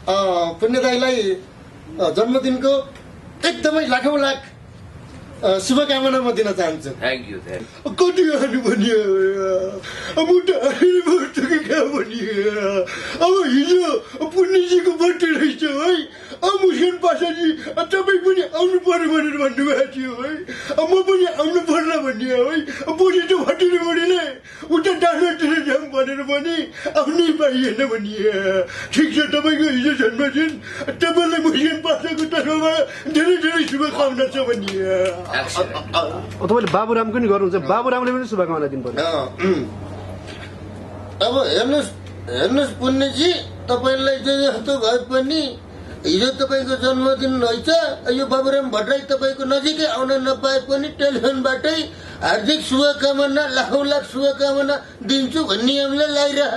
पुण्यदाईलाई जन्मदिनको एकदमै लाखौं लाख शुभकामना म दिन चाहन्छु। Thank you. कति हाल्नु भनियो मुटा कहाँ भनियो। अब हिजो पुण्यजीको बर्थडे रहेछ है। मुसेन पासाजी तपाईँ पनि आउनु पर्यो भनेर भन्नुभएको थियो है। म पनि आउनु पर्ला भन्ने है। बोली त भटेर बोडीले उता डाँडातिर जाऊँ भनेर पनि आउनै पाइएन भनियो। ठिक छ, तपाईँको हिजो जन्मदिन तपाईँलाई मुसेन पासाको तर्फबाट धेरै धेरै शुभकामना छ भनियो। तपाईँले बाबुरामको नि गर्नुहुन्छ, बाबुरामले पनि शुभकामना दिनु पर्यो। अब हेर्नुहोस् पुण्यजी, तपाईँलाई जस्तो भए पनि हिजो तपाईँको जन्मदिन रहेछ। यो बाबुराम भट्टराई तपाईँको नजिकै आउन नपाए पनि टेलिफोनबाटै हार्दिक शुभकामना, लाखौं लाख शुभकामना दिन्छु भन्ने हामीलाई लागिरह।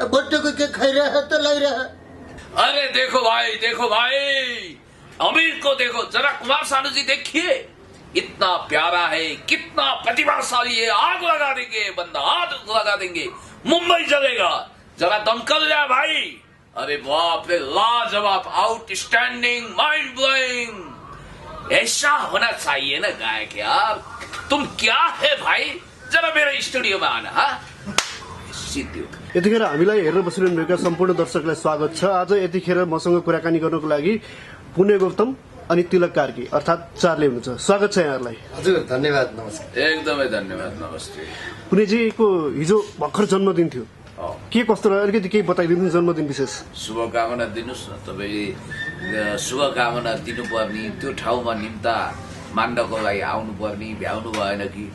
बर्थडेको केक खाइरह त लागिरह। अरे देखो भाई अमीर को देखो जरा। कुमार सानू जी देखिए, इतना प्यारा है, कितना प्रतिभाशाली है। आग लगा देंगे, बंदा आग लगा देंगे, मुंबई जलेगा। जरा दमकल लिया भाई। अरे बाप रे, लाजवाब, आउटस्टैंडिंग, माइंड ब्लोइंग। ऐसा होना चाहिए ना गायक यार। तुम क्या है भाई, जरा मेरे स्टूडियो में आना। यतिखेर हामीलाई हेरेर बसिरहनु भएका सम्पूर्ण दर्शकलाई स्वागत छ। आज यतिखेर मसँग कुराकानी गर्नको लागि पुण्य गौतम अनि तिलक कार्की अर्थात चार्ली हुनुहुन्छ। स्वागत छ यहाँहरूलाई। हजुर धन्यवाद, नमस्कार। एकदमै धन्यवाद, नमस्ते। पुण्यजीको हिजो भर्खर जन्मदिन थियो, के कस्तो रह्यो अलिकति केही बताइदिनु जन्मदिन विशेष। शुभकामना दिनुहोस् न। तपाईँले शुभकामना दिनुपर्ने, त्यो ठाउँमा निम्ता मान्नको लागि आउनु पर्ने, भ्याउनु भएन कि?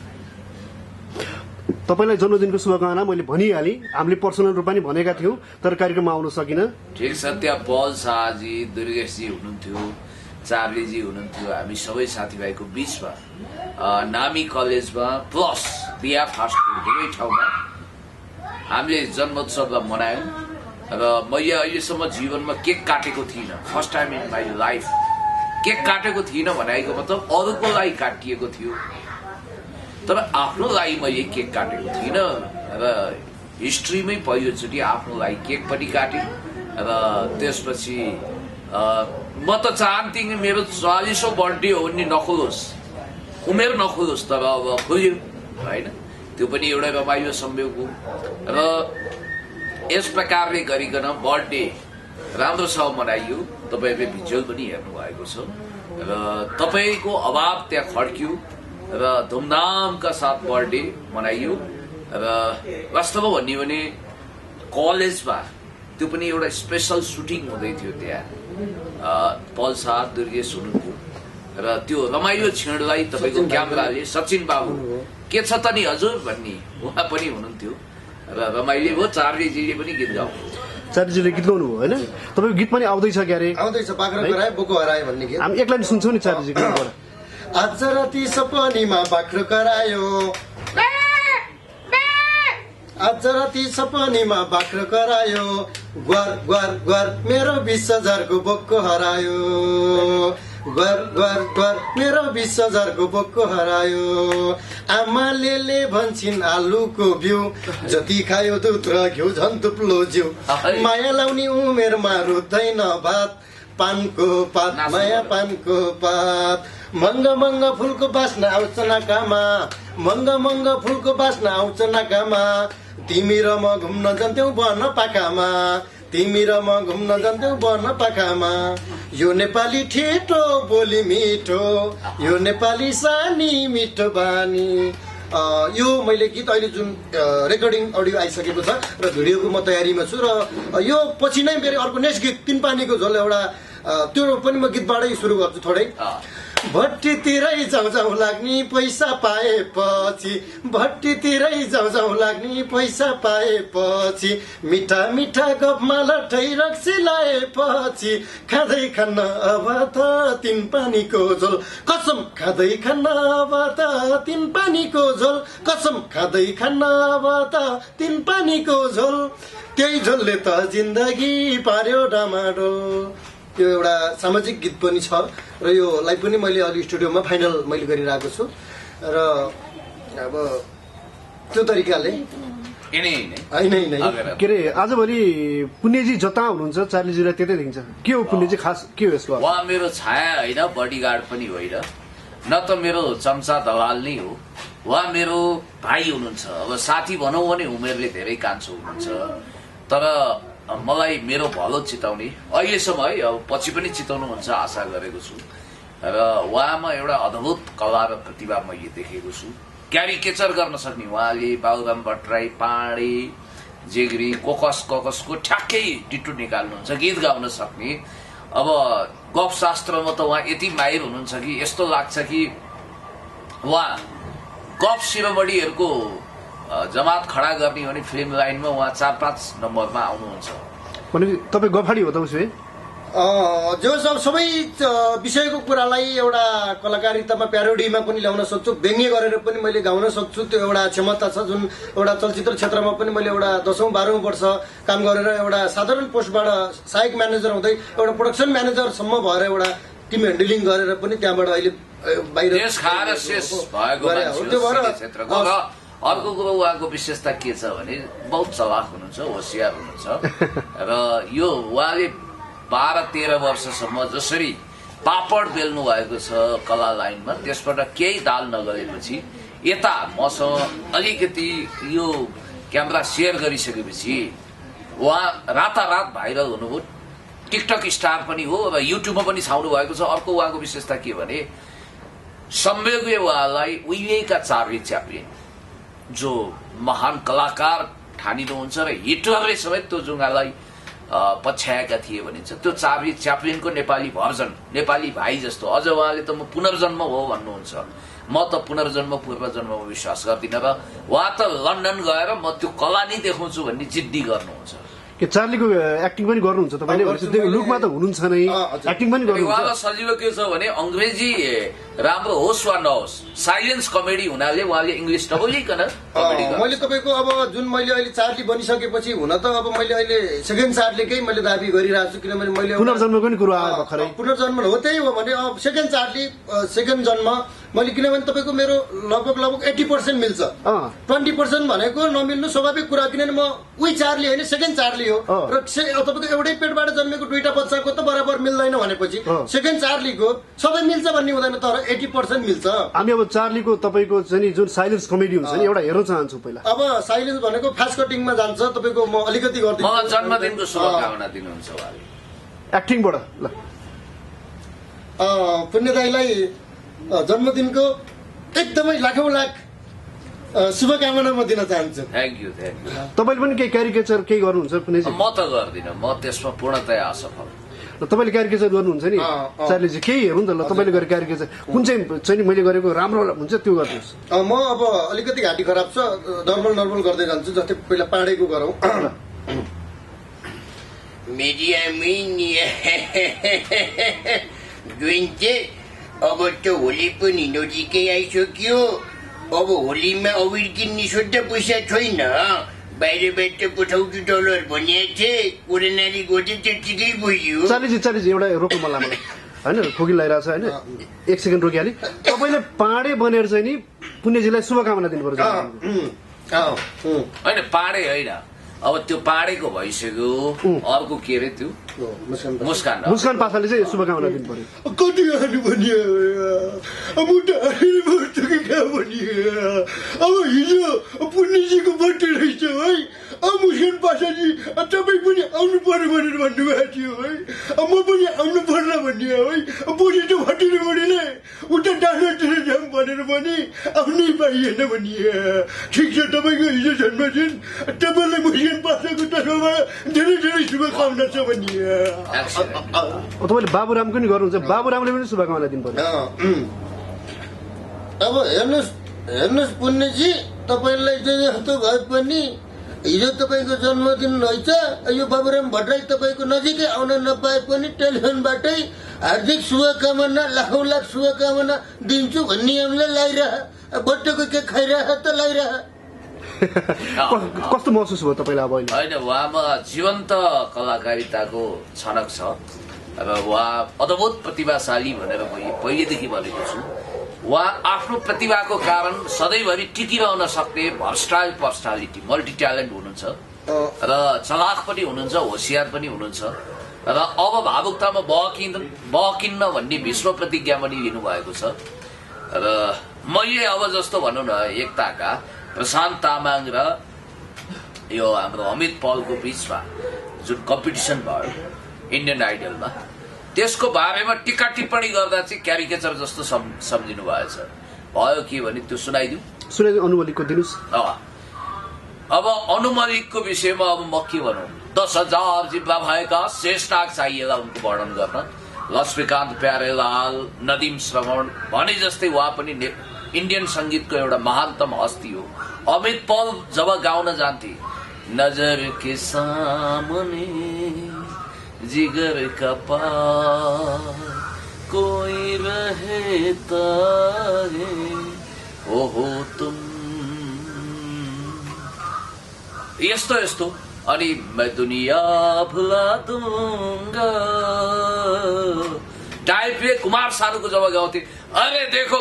तपाईँलाई जन्मदिनको शुभकामना मैले भनिहालेँ, हामीले पर्सनल रूपमा नि भनेका थियौँ, तर कार्यक्रममा आउन सकिन। ठिक छ, त्यहाँ पल शाहजी, दुर्गेशजी हुनुहुन्थ्यो, चार्लीजी हुनुहुन्थ्यो। हामी सबै साथीभाइको बीचमा नामी कलेजमा प्लस बिहा फास्ट फुड दुवै ठाउँमा हामीले जन्मोत्सवलाई मनायौँ। र मैले अहिलेसम्म जीवनमा केक काटेको थिइनँ, first time in my life cake काटेको थिइनँ। भनेको मतलब अरूको लागि काटिएको थियो, तर आफ्नो लागि मैले केक काटेको थिइनँ। र हिस्ट्रीमै पहिलोचोटि आफ्नो लागि केक पनि काटेँ। र त्यसपछि म त चाहन्थेँ कि मेरो 40औं बर्थडे हो नि नखोलोस्, उमेर नखोलोस्, तर अब खोल्यो होइन। त्यो पनि एउटा रमाइलो संयोग हो। र यस प्रकारले गरिकन बर्थडे राम्रोसँग मनाइयो। तपाईँहरूले भिजुअल पनि हेर्नु भएको छ। र तपाईँको अभाव त्यहाँ खड्क्यो र धुमधामका साथ बर्थडे मनाइयो। र वास्तवमा भन्यो भने कलेजमा त्यो पनि एउटा स्पेसल सुटिङ हुँदै थियो। त्यहाँ पल शाह, दुर्गेश हुनुहुन्थ्यो। र त्यो रमाइलो क्षणलाई तपाईँको क्यामेराले सचिन बाबु के छ त नि हजुर भन्ने उहाँ पनि हुनुहुन्थ्यो। र रमाइलो भयो। चार्लीजीले पनि गीत गाउनु, चार्लीजीले गीत गाउनु भयो होइन। तपाईँको गीत पनि आउँदैछ क्यारे? आउँदैछ, बाख्रा कराए बोको हराए भन्ने गीत। हामी एकलाई सुन्छौँ नि चार्लीजीको। आज राति सपनीमा बाख्रो करायो, आज राति सपनीमा बाख्रो करायो, ग्वार ग्वार ग्वार मेरो 20,000को बोक्को हरायो, ग्वार ग्वार ग्वार मेरो 20,000को बोक्को हरायो। आमाले भन्छन् आलुको बिउ, जति खायो दुध र घिउ झन् थुप्लो जिउ। माया लाउने उमेरमा रुच्दैन भात, पानको पात माया पानको पात। महँगा महँगा फुलको बास्ना आउँछ नाकामा, महँगा महँगा फुलको बास्ना आउँछ नाकामा। तिमी र म घुम्न जान्थ्यौ बन पाखामा, तिमी र म घुम्न जान्थ्यौ बन पाखामा। यो नेपाली ठेटो बोली मिठो, यो नेपाली सानी मिठो बानी। यो मैले गीत अहिले जुन रेकर्डिङ अडियो आइसकेको छ र भिडियोको म तयारीमा छु। र यो पछि नै मेरो अर्को नेक्स्ट गीत तीन पानीको झोल एउटा, त्यो पनि म गीतबाटै सुरु गर्छु थोरै। भट्टीतिरै जाउँ लाग्ने पैसा पाएपछि, भट्टीतिरै जाउँ लाग्ने पैसा पाएपछि। मिठा मिठा गफमा लट्ठै रक्सी लाएपछि, खाँदै खान्न अब त तीन पानीको झोल कसम, खाँदै खान्न अब त तीन पानीको झोल कसम, खाँदै खान्न अब त तीन पानीको झोल। त्यही झोलले त जिन्दगी पार्यो डामाडोल। त्यो एउटा सामाजिक गीत पनि छ र योलाई पनि मैले अलि स्टुडियोमा फाइनल मैले गरिरहेको छु। र अब त्यो तरिकाले होइन के अरे आजभोलि पुण्यजी जता हुनुहुन्छ चार्लीजीलाई त्यतै देखिन्छ के हो पुण्यजी खास के हो यसको उहाँ मेरो छाया होइन बडीगार्ड पनि होइन न त मेरो चम्चा दलाल नै हो उहाँ मेरो भाइ हुनुहुन्छ अब साथी भनौँ भने उमेरले धेरै कान्छो हुनुहुन्छ तर मलाई मेरो भलो चिताउने अहिलेसम्म है अब पछि पनि चिताउनुहुन्छ आशा गरेको छु र उहाँमा एउटा अद्भुत कला र प्रतिभा मैले देखेको छु क्यारिकेचर गर्न सक्ने उहाँले बाबुराम भट्टराई पाँडे जेग्री कोकसको ठ्याक्कै डिटो निकाल्नुहुन्छ गीत गाउन सक्ने अब गफ शास्त्रमा त उहाँ यति माहिर हुनुहुन्छ कि यस्तो लाग्छ कि उहाँ गफ शिरोमणिहरूको जमात खडा गर्ने भने फिल्म लाइनमा उहाँ 4-5 नम्बरमा आउनुहुन्छ भने तपाईँ गफाडी हो त उसो जो सबै विषयको कुरालाई एउटा कलाकारितामा प्यारोडीमा पनि ल्याउन सक्छु व्यङ्ग्य गरेर पनि मैले गाउन सक्छु त्यो एउटा क्षमता छ जुन एउटा चलचित्र क्षेत्रमा पनि मैले एउटा 10औं-12औं वर्ष काम गरेर एउटा साधारण पोस्टबाट सहायक म्यानेजर हुँदै एउटा प्रोडक्सन म्यानेजरसम्म भएर एउटा टिम ह्यान्डलिङ गरेर पनि त्यहाँबाट अहिले बाहिर अर्को कुरो उहाँको विशेषता के छ भने बहुत चलाक हुनुहुन्छ होसियार हुनुहुन्छ र यो उहाँले 12-13 वर्षसम्म जसरी पापड बेल्नु भएको छ कला लाइनमा त्यसबाट केही दाल नगरेपछि यता मसँग अलिकति यो क्यामेरा सेयर गरिसकेपछि उहाँ रातारात भाइरल हुनुभयो टिकटक स्टार पनि हो र युट्युबमा पनि छाउनु भएको छ अर्को उहाँको विशेषता के भने संवेगले उहाँलाई उहिलेका चार्ली च्याप्लिन जो महान कलाकार ठानिनुहुन्छ र हिटलरले समेत त्यो जुङ्गालाई पछ्याएका थिए भनिन्छ त्यो चार्ली च्याप्लिनको नेपाली भर्जन नेपाली भाइ जस्तो अझ उहाँले त म पुनर्जन्म हो भन्नुहुन्छ म त पुनर्जन्म पूर्वजन्ममा विश्वास गर्दिनँ र उहाँ त लन्डन गएर म त्यो कला नै देखाउँछु भन्ने जिद्दी गर्नुहुन्छ के चार्लीको एक्टिङ पनि गर्नुहुन्छ तपाईँले लुकमा त हुनुहुन्छ नै एक्टिङ पनि गर्नुहुन्छ उहाँलाई सजिलो के छ भने अंग्रेजी राम्रो होस् वा नहोस् साइलेन्स कमेडी हुनाले उहाँले इङ्ग्लिस नबोलिकन कमेडी मैले तपाईँको अब जुन मैले अहिले चार्ली बनिसकेपछि हुन त अब मैले अहिले सेकेन्ड चार्लीकै मैले दाबी गरिरहेको छु किनभने मैले पुनर्जन्मको नि कुरो आयो भर्खरै पुनर्जन्म हो त्यही हो भने अब सेकेन्ड चार्ली सेकेन्ड जन्म मैले किनभने तपाईँको मेरो लगभग 80% मिल्छ 20% भनेको नमिल्नु स्वाभाविक कुरा किनभने म उही चार्ली होइन सेकेन्ड चार्ली हो र तपाईँको एउटै पेटबाट जन्मेको दुईटा बच्चाको त बराबर मिल्दैन भनेपछि सेकेन्ड चार्लीको सबै मिल्छ भन्ने हुँदैन तर 80% मिल्छ हामी अब चार्लीको तपाईँको चाहिँ जुन साइलेन्स कमेडी हुन्छ नि एउटा हेर्न चाहन्छु पहिला अब साइलेन्स भनेको फास्ट कटिङमा जान्छ तपाईँको म अलिकति गर्दिन्छु मलाई जन्मदिनको शुभकामना दिनुहुन्छ उहाँले एक्टिङबाट ल पुण्यदाईलाई जन्मदिनको एकदमै लाखौं लाख शुभकामना म दिन चाहन्छु थ्याङ्क यू तपाईँले पनि केही क्यारिकेचर केही गर्नुहुन्छ पुण्यजी म त गर्दिनँ म त्यसमा पूर्णतया असफल तपाईँले क्यारिकेचर गर्नुहुन्छ नि चार्लीजी केही हेर्नु त ल तपाईँले गरेर क्यारिकेचर कुन चाहिँ मैले गरेको राम्रो हुन्छ त्यो गर्नुहोस् म अब अलिकति घाँटी खराब छ नर्मल गर्दै जान्छु जस्तै पहिला पाँडेको गरौँ अब त होली पनि नजिकै आइसक्यो अब होलीमा अबिर किन्ने शुद्ध पैसा छैन बाहिरबाट पठाउँछु डलर भनेको थिएँ कोरोनाले गर्दै त्यतिकै गयो चार्लीजी एउटा रोक्नु मन लाग्यो होइन खोकी लगाइरहेको छ होइन 1 सेकेन्ड रोकिहालेँ तपाईँले पाँडे बनेर चाहिँ नि पुण्यजीलाई शुभकामना दिनु पर्छ होइन पाँडे होइन अब त्यो पाँडेको भइसक्यो अर्को के अरे त्यो मुस्कान पासाले चाहिँ शुभकामना दिनु पर्यो कति हाल्नु भन्यो अब हिजो पुण्यजीको बर्थडे रहेछ है अब मुस्कान पासाजी तपाईँ पनि आउनु पर्यो भनेर भन्नुभएको थियो है अब म पनि आउनु पर्ला भन्ने है बोली त भटेर बडीले उता डाक्टर जाऊँ भनेर पनि आउनै पाइएन भन्ने ठिक छ तपाईँको हिजो जन्मदिन तपाईँलाई मुस्कान पासाको तर्फबाट धेरै धेरै शुभकामना छ भन्ने तपाईँले बाबुरामको नि गर्नुहुन्छ बाबुरामले पनि शुभकामना दिनु पर्यो अब हेर्नुहोस् पुण्यजी तपाईँलाई चाहिँ जस्तो भए पनि हिजो तपाईँको जन्मदिन रहेछ यो बाबुराम भट्टराई तपाईँको नजिकै आउन नपाए पनि टेलिफोनबाटै हार्दिक शुभकामना लाखौं लाख शुभकामना दिन्छु भन्ने हामीलाई लागिरह बट्टोको के खाइरह त लागिरह कस्तो महसुस भयो तपाईँलाई अब अहिले होइन उहाँमा जीवन्त कलाकारिताको छनक छ र उहाँ अद्भुत प्रतिभाशाली भनेर मैले पहिलेदेखि भनेको छु उहाँ आफ्नो प्रतिभाको कारण सधैँभरि टिकिरहन सक्ने भर्सटाइल पर्सनालिटी मल्टी ट्यालेन्ट हुनुहुन्छ र चलाख पनि हुनुहुन्छ होसियार पनि हुनुहुन्छ र अब भावुकतामा बहकिन्न भन्ने भीष्म प्रतिज्ञा पनि लिनुभएको छ र मैले अब जस्तो भनौँ न एकताका प्रशान्त तामाङ र यो हाम्रो अमित पलको बीचमा जुन कम्पिटिसन भयो इन्डियन आइडलमा त्यसको बारेमा टिका टिप्पणी गर्दा चाहिँ क्यारिकेचर जस्तो सम्झिनु भएछ भयो के भने त्यो सुनाइदिउँ अनु मल्लिकको दिनुहोस्। अब अनु मल्लिकको विषयमा अब म के भनौँ 10,000 जिब्बा भएका शेष नाग चाहिएला उनको वर्णन गर्न लक्ष्मीकान्त प्यारेलाल नदीम श्रवण भने जस्तै उहाँ पनि इन्डियन संगीतको एउटा महानतम हस्ती हो। अमित पल जब गाउन जान्थे नजर के सामने जिगर का पार कोई रहता है ओहो तुम यस्तो यस्तो अनि मैं दुनिया भुला दूंगा टाइपले कुमार सानूको जब गाउँथे अरे देखो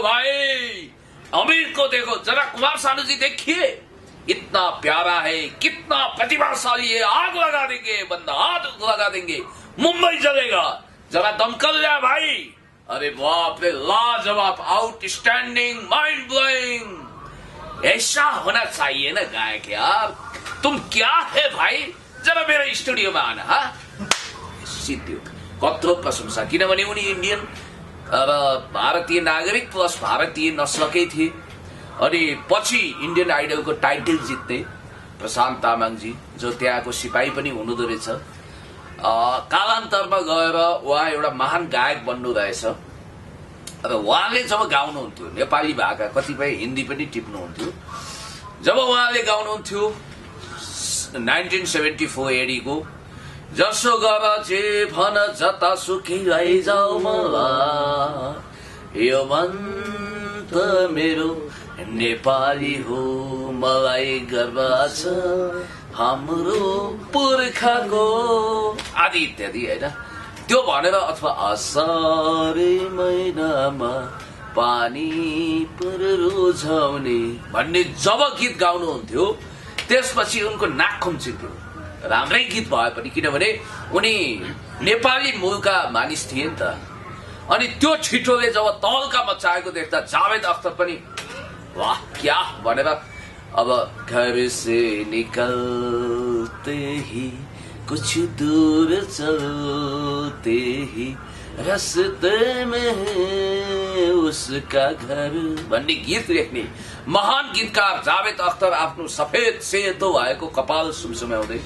भाई अमीर को देखो जरा कुमार सानू जी देखिए इतना प्यारा है कितना प्रतिभाशाली है आग लगा देंगे बंदा आग लगा देंगे मुंबई जलेगा जरा दमकल लिया भाई अरे बाप रे लाजवाब आउटस्टैंडिंग माइंड ब्लोइंग ऐसा होना चाहिए ना गायक यार तुम क्या है भाई जरा मेरे स्टूडियो में आना हाँ सिद्धि कत्रो प्रशंसा किनभने उनी इन्डियन भारतीय नागरिक प्लस भारतीय नस्लकै थिए अनि पछि इन्डियन आइडलको टाइटल जित्ने प्रशान्त तामाङजी जो त्यहाँको सिपाही पनि हुनुहुँदो रहेछ कालान्तरमा गएर उहाँ एउटा महान गायक बन्नु रहेछ र उहाँले जब गाउनुहुन्थ्यो नेपाली भाका कतिपय हिन्दी पनि टिप्नुहुन्थ्यो जब उहाँले गाउनुहुन्थ्यो 1974 एडीको जसो गर जे भन जता सुखी लैजाऊ मलाई यो मन त मेरो नेपाली हो मलाई गर्व छ हाम्रो पुर्खाको आदि इत्यादि होइन त्यो भनेर अथवा असारे महिनामा पानी पर रोजाउने भन्ने जब गीत गाउनुहुन्थ्यो त्यसपछि उनको नाक खुम्चिन्थ्यो राम्रै गीत भए पनि किनभने उनी नेपाली मूलका मानिस थिए नि त अनि त्यो छिटोले जब तहल्का मचाएको देख्दा जावेद अख्तर पनि वाह क्या भनेर अब घर से निकलते ही कुछ दूर चलते ही रास्ते में है उसका घर भन्ने गीत लेख्ने महान गीतकार जावेद अख्तर आफ्नो सफेद सेतो भएको कपाल सुमसुम्याउँदै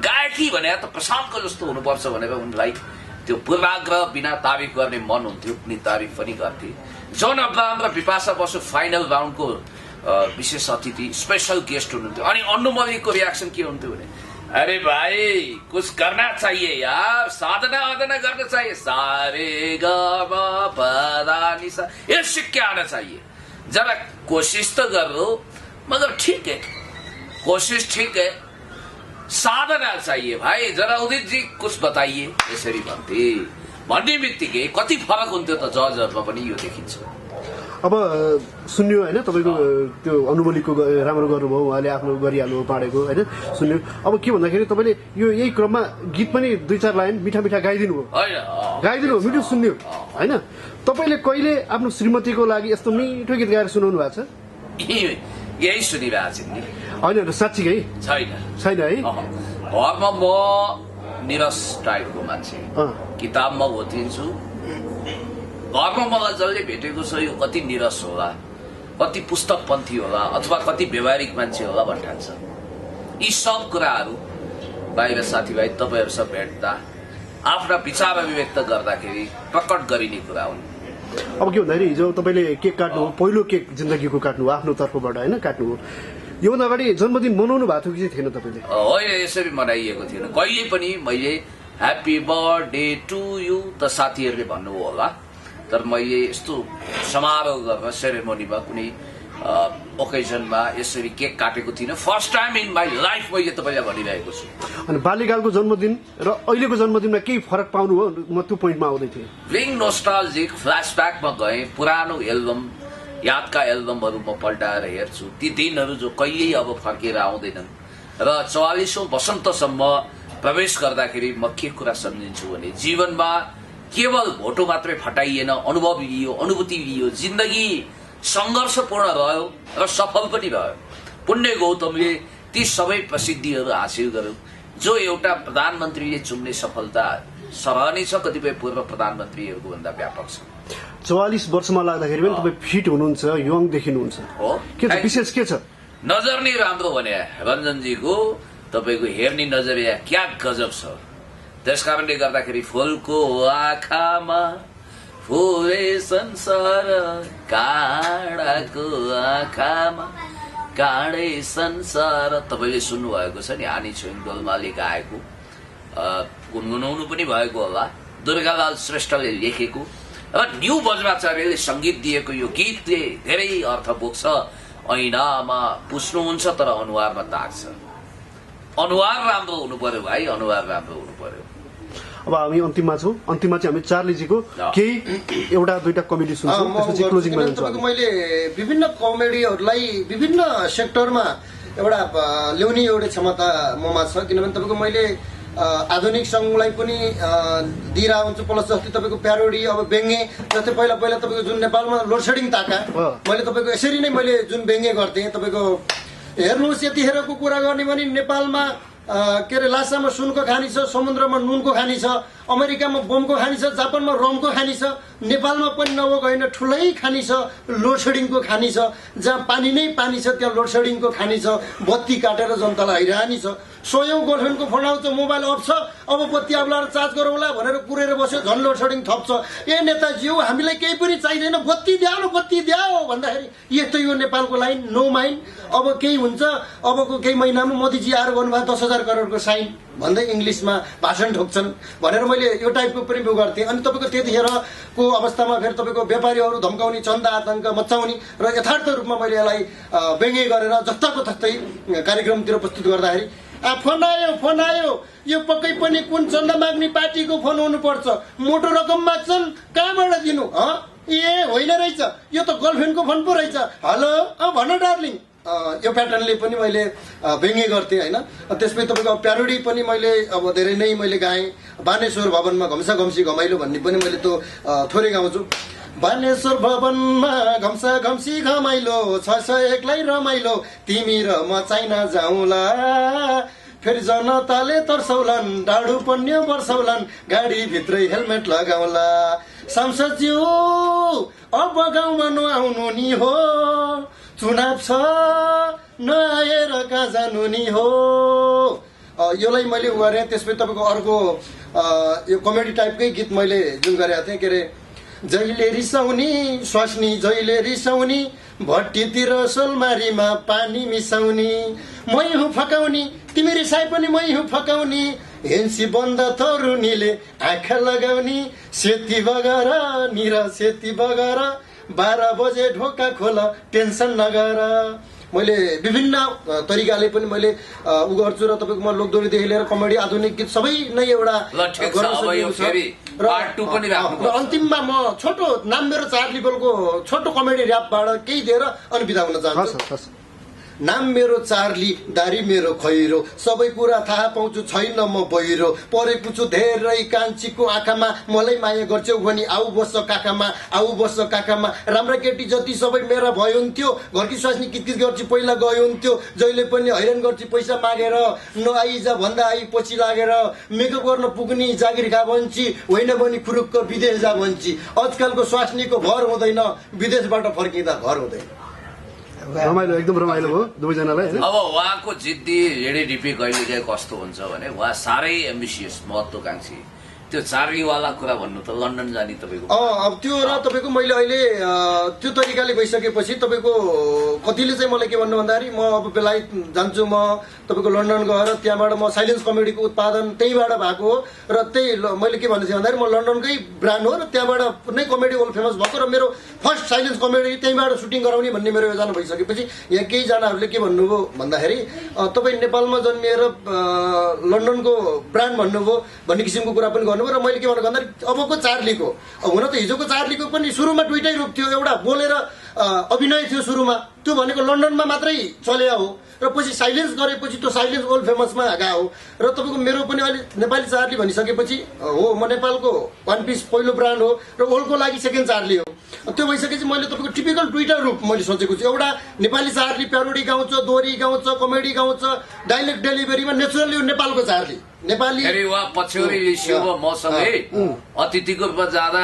गायकी भने त प्रशान्तको जस्तो हुनुपर्छ भनेर उनलाई त्यो पूर्वाग्रह बिना तारिफ गर्ने मन हुन्थ्यो उनी तारिफ पनि गर्थे जन अब्राहम र बिपाशा बसु फाइनल राउन्डको विशेष अतिथि स्पेशल गेस्ट हुनुहुन्थ्यो अनि अनु मल्लिकको रियाक्सन के हुन्थ्यो भने अरे भाई कुछ करना चाहिए यार साधना वादना करना चाहिए सारे गा पा निसा ये सीख के आना चाहिए जरा कोशिश तो कर लो मगर ठीक है कोशिश ठीक है साधना चाहिए भाइ जरा उदित जी कुछ बताइए यसरी भन्ने बित्तिकै कति फरक हुन्थ्यो त जजहरुमा पनि यो देखिन्छ। अब सुन्यो हैन तपाईको त्यो अनुभूतिको राम्रो गर्नुभयो उहाँले आफ्नो गरिहाल्नु पाडेको हैन सुन्यो। अब के भन्दाखेरि तपाईले यो यही क्रममा गीत पनि दुई चार लाइन मिठा मिठा गाइदिनु भयो हैन गाइदिनु हो मिठो सुन्यो हैन। तपाईले कहिले आफ्नो श्रीमतीको लागि यस्तो मिठो गीत गाएर सुनाउनु भएको छ? यही सुनिरहेको छु नि। हैन साच्चीकै छैन छैन है। घरमा म निरस टाइपको मान्छे किताबमा होतिन्छु घरमा मलाई जसले भेटेको छ यो कति निरस होला कति पुस्तकपन्थी होला अथवा कति व्यवहारिक मान्छे होला भन्ठान्छ। यी सब कुराहरू बाहिर साथीभाइ तपाईहरुसँग भेट्दा आफ्ना विचार अभिव्यक्त गर्दाखेरि प्रकट गरिने कुरा हुन्। अब के भन्दाखेरि हिजो तपाईले केक काट्नु हो पहिलो केक जिन्दगीको काट्नु हो आफ्नो तर्फबाट हैन काट्नु हो। योभन्दा अगाडि जन्मदिन मनाउनु भएको थियो कि थिएन तपाईले? होइन यसरी मनाइएको थिएन कहिले पनि। मैले ह्याप्पी बर्थडे टु यु त साथीहरूले भन्नुभयो होला तर मैले यस्तो समारोह गर्न सेरेमोनीमा कुनै ओकेजनमा यसरी केक काटेको थिइनँ। First time in my life मैले तपाईँलाई भनिरहेको छु। अनि बाल्यकालको जन्मदिन र अहिलेको जन्मदिनमा केही फरक पाउनु हो? म त्यो पोइन्टमा आउँदै थिएँ। बिङ नोस्टाल्जिक फ्ल्यासब्याकमा गएँ, पुरानो एल्बम, यादका एल्बमहरू म पल्टाएर हेर्छु। ती दिनहरू जो कहिल्यै अब फर्केर आउँदैनन्। र 44औं वसन्तसम्म प्रवेश गर्दाखेरि म के कुरा सम्झिन्छु भने जीवनमा केवल भोटो मात्रै फटाइएन, अनुभव लियो, अनुभूति लियो, जिन्दगी संघर्षपूर्ण रह्यो र सफल पनि रह्यो। पुण्य गौतमले ती सबै प्रसिद्धिहरू हासिल गर्यो जो एउटा प्रधानमन्त्रीले चुन्ने सफलता सराहनीय छ, कतिपय पूर्व प्रधानमन्त्रीहरूको भन्दा व्यापक छ। 44 वर्षमा लाग्दाखेरि पनि तपाईँ फिट हुनुहुन्छ, यङ देखिनुहुन्छ। हो, के छ विशेष के छ? नजर नै राम्रो भने रञ्जनजीको, तपाईँको हेर्ने नजरिया क्या गजब छ। त्यसकारणले गर्दाखेरि फुलको आँखामा फुले संसार, काँडाको आँखामा काँडै संसार, तपाईँले सुन्नुभएको छ नि, आनी छोइङ डोल्माले गाएको, गुनगुनाउनु पनि भएको होला, दुर्गालाल श्रेष्ठले लेखेको र न्यू बज्राचार्यले सङ्गीत दिएको यो गीतले धेरै अर्थ बोक्छ। ऐनामा पुस्नुहुन्छ तर अनुहारमा दाग छ। अनुहार राम्रो हुनु पर्यो भाइ, अनुहार राम्रो हुनु पर्यो। अब हामी अन्तिममा छौँ। अन्तिममा चाहिँ हामी चार्लीजीको केही एउटा दुईटा कमेडी सुन्छौँ, त्यसपछि क्लोजिङमा जान्छौँ। मैले विभिन्न कमेडीहरूलाई विभिन्न सेक्टरमा एउटा ल्याउने एउटा क्षमता ममा छ। किनभने तपाईँको मैले आधुनिक सङ्घलाई पनि दिइरहेको हुन्छु, प्लस जस्तै तपाईँको प्यारोडी, अब व्यङ्ग्य, जस्तै पहिला पहिला तपाईँको जुन नेपालमा लोडसेडिङ ताका, मैले तपाईँको यसरी नै मैले जुन व्यङ्ग्य गर्थेँ, तपाईँको हेर्नुहोस् यतिखेरको कुरा गर्ने भने नेपालमा के अरे लासामा सुनको खानी छ, समुद्रमा नुनको खानी छ, अमेरिकामा बमको खानी छ, जापानमा रमको खानी छ, नेपालमा पनि नभएको होइन ठुलै खानी छ, लोडसेडिङको खानी छ। जहाँ पानी नै पानी छ त्यहाँ लोडसेडिङको खानी छ, बत्ती काटेर जनतालाई हैरानी छ। 100औं गर्लफ्रेन्डको फोन आउँछ, मोबाइल अफ छ, अब बत्ती आउलाएर चार्ज गरौँला भनेर कुरेर बस्यो, झन् लोडसेडिङ थप्छ। ए नेताजी हो, हामीलाई केही पनि चाहिँदैन, बत्ती द्याओ बत्ती द्याओ भन्दाखेरि यस्तो यो नेपालको लाइन, नो माइन्ड। अब केही हुन्छ, अबको केही महिनामा मोदीजी आएर गर्नुभयो 10,000 करोडको साइन भन्दै इङ्ग्लिसमा भाषण ठोक्छन् भनेर मैले यो टाइपको पनि व्यू गर्थेँ। अनि तपाईँको त्यतिखेरको अवस्थामा फेरि तपाईँको व्यापारीहरू धम्काउने, चन्दा आतङ्क मचाउने र यथार्थ रूपमा मैले यसलाई व्यङ्ग्य गरेर जस्ताको तस्तै कार्यक्रमतिर प्रस्तुत गर्दाखेरि फोन आयो, यो पक्कै पनि कुन चन्दा माग्ने पार्टीको फोन हुनुपर्छ, मोटो रकम माग्छन्, कहाँबाट दिनु? ए होइन रहेछ, यो त गर्लफ्रेन्डको फोन पो रहेछ, हेलो भन डार्लिङ। यो प्याटर्नले पनि मैले व्यङ्ग्य गर्थेँ होइन। त्यसपछि तपाईँको प्यारोडी पनि मैले अब धेरै नै मैले गाएँ। बानेश्वर भवनमा घम्सा घम्सी घमाइलो भन्ने पनि मैले त थोरै गाउँछु। बानेश्वर भवनमा घम्सा घम्सी घमाइलो, 601लाई रमाइलो, तिमी र म चाइना जाउँला, फेरि जनताले तर्सौलान्, डाडु पन्यो वर्षौलान्, गाडी भित्रै हेलमेट लगाउला। सांसदज्यू अब गाउँमा नआउनु नि हो, चुनाव छ नआएर कहाँ जानु नि हो। योलाई मैले उ गरेँ। त्यसपछि तपाईँको अर्को यो कमेडी टाइपकै गीत मैले जुन गरेको थिएँ, के अरे जहिले रिसाउने स्वास्नी, जहिले रिसाउने, भट्टीतिर सोलमारीमा पानी मिसाउने, मै हुँ फकाउने, तिमी रिसाए पनि मै हुँ फकाउने, हेन्सी बन्द तरुनीले आँखा लगाउने, सेती बगर निर सेती बगर, 12 बजे ढोका खोला टेन्सन नगर। मैले विभिन्न तरिकाले पनि मैले उ गर्छु र तपाईँको म लोकदोरीदेखि लिएर कमेडी, आधुनिक गीत सबै नै एउटा र अन्तिममा म छोटो नाम मेरो 4 लेभलको छोटो कमेडी ऱ्यापबाट केही दिएर अनि बिदा हुन चाहन्छु। नाम मेरो चार्ली, दारी मेरो खैरो, सबै कुरा थाहा पाउँछु, छैन म बहिरो, परेको छु धेरै कान्छीको आँखामा, मलाई माया गर्छौ भनी आऊ बस्छ काकामा, आऊ बस्छ काकामा, राम्रा केटी जति सबै मेरा भयो हुन्थ्यो, घरकी स्वास्नी किचकिच गर्छ पहिला गयो हुन्थ्यो, जहिले पनि हैरान गर्छ पैसा मागेर, नआइजा भन्दा आई पछि लागेर, मेकअप गर्न पुग्ने जागिर खा भन्छी, होइन भने खुरुक्क विदेश जा भन्छी, आजकलको स्वास्नीको भर हुँदैन, विदेशबाट फर्किँदा घर हुँदैन। रमाइलो, एकदम रमाइलो हो दुवैजनालाई। अब उहाँको जिद्दी हिँडी ढिपी कहिले चाहिँ कस्तो हुन्छ भने उहाँ साह्रै एम्बिसियस, महत्वाकांक्षी त्यो चार्लीवाला कुरा भन्नु त लन्डन जाने तपाईँको अब त्यो र तपाईँको मैले अहिले त्यो तरिकाले गइसकेपछि तपाईँको कतिले चाहिँ मलाई के भन्नु भन्दाखेरि म अब बेलायत जान्छु, म तपाईँको लन्डन गएर त्यहाँबाट म साइलेन्स कमेडीको उत्पादन त्यहीँबाट भएको हो र त्यही मैले के भन्नु थियो भन्दाखेरि म लन्डनकै ब्रान्ड हो र त्यहाँबाट नै कमेडी वर्ल्ड फेमस भएको र मेरो फर्स्ट साइलेन्स कमेडी त्यहीँबाट सुटिङ गराउने भन्ने मेरो योजना भइसकेपछि यहाँ केहीजनाहरूले के भन्नुभयो भन्दाखेरि तपाईँ नेपालमा जन्मिएर लन्डनको ब्रान्ड भन्नुभयो भन्ने किसिमको कुरा पनि गर्नुभयो र मैले के भन्नु भन्दाखेरि अबको चार्लीको हुन त हिजोको चार्लीको पनि सुरुमा दुइटै रूप थियो, एउटा बोलेर अभिनय थियो सुरुमा, त्यो भनेको लन्डनमा मात्रै चल्या हो र पछि साइलेन्स गरेपछि त्यो साइलेन्स वर्ल्ड फेमसमा गएको हो र तपाईँको मेरो पनि अहिले नेपाली चार्ली भनिसकेपछि हो म नेपालको वान पिस पहिलो ब्रान्ड हो र वर्ल्डको लागि सेकेन्ड चार्ली हो। त्यो भइसकेपछि मैले तपाईँको टिपिकल दुईटा रूप मैले सोचेको छु, एउटा नेपाली चार्ली प्यारोडी गाउँछ, दोहोरी गाउँछ, कमेडी गाउँछ, डाइलेक्ट डेलिभरीमा नेचुरली नेपालको चार्ली नेपाली पछ्यौरी शिव मसँगै अतिथिको रूपमा जाँदा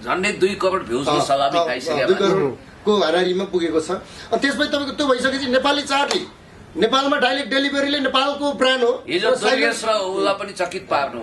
झन्डै 2 करोड भ्युजको सलामी खाइसक्यो, 2 करोडको हाराहारीमा पुगेको छ। त्यसपछि तपाईँको त्यो भइसकेपछि नेपाली चार्ली नेपालमा डाइलेक्ट डेलिभरीले नेपालको ब्रान्ड हो। हिजो दुर्गेश र उसलाई पनि चकित पार्नु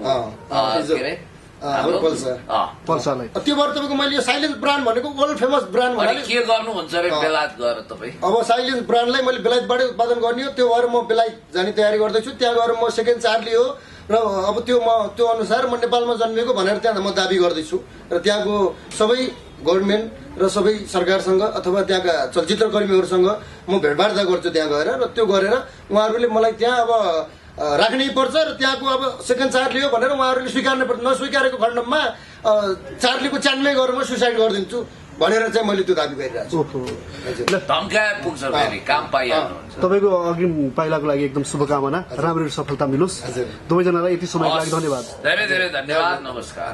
पर्सालाई त्यो भएर तपाईँको मैले यो साइलेन्स ब्रान्ड भनेको वर्ल्ड फेमस ब्रान्ड भनेर के गर्नुहुन्छ रे बेलायत गएर तपाईँ? अब साइलेन्स ब्रान्डलाई मैले बेलायतबाटै उत्पादन गर्ने हो, त्यो भएर म बेलायत जाने तयारी गर्दैछु। त्यहाँ गएर म सेकेन्ड चार्ली हो र अब त्यो अनुसार म नेपालमा जन्मेको भनेर त्यहाँ म दाबी गर्दैछु र त्यहाँको सबै गभर्मेन्ट र सबै सरकारसँग अथवा त्यहाँका चलचित्र कर्मीहरूसँग म भेटवार्ता गर्छु त्यहाँ गएर र त्यो गरेर उहाँहरूले मलाई त्यहाँ अब राख्नै पर्छ र त्यहाँको अब सेकेन्ड चार्ली हो भनेर उहाँहरूले स्वीकार्नै पर्छ। नस्वीकारेको खण्डमा चार्लीको च्यानमै गएर म सुसाइड गरिदिन्छु भनेर चाहिँ मैले त्यो दाबी गरिरहेको छु। धम्काए पुग्छ फेरि काम पाइहाल्नुहुन्छ। तपाईँको अग्रिम पाइलाको लागि एकदम शुभकामना, राम्ररी सफलता मिलोस्। दुवैजनालाई यति समयको लागि धन्यवाद। धेरै धेरै धन्यवाद, नमस्कार।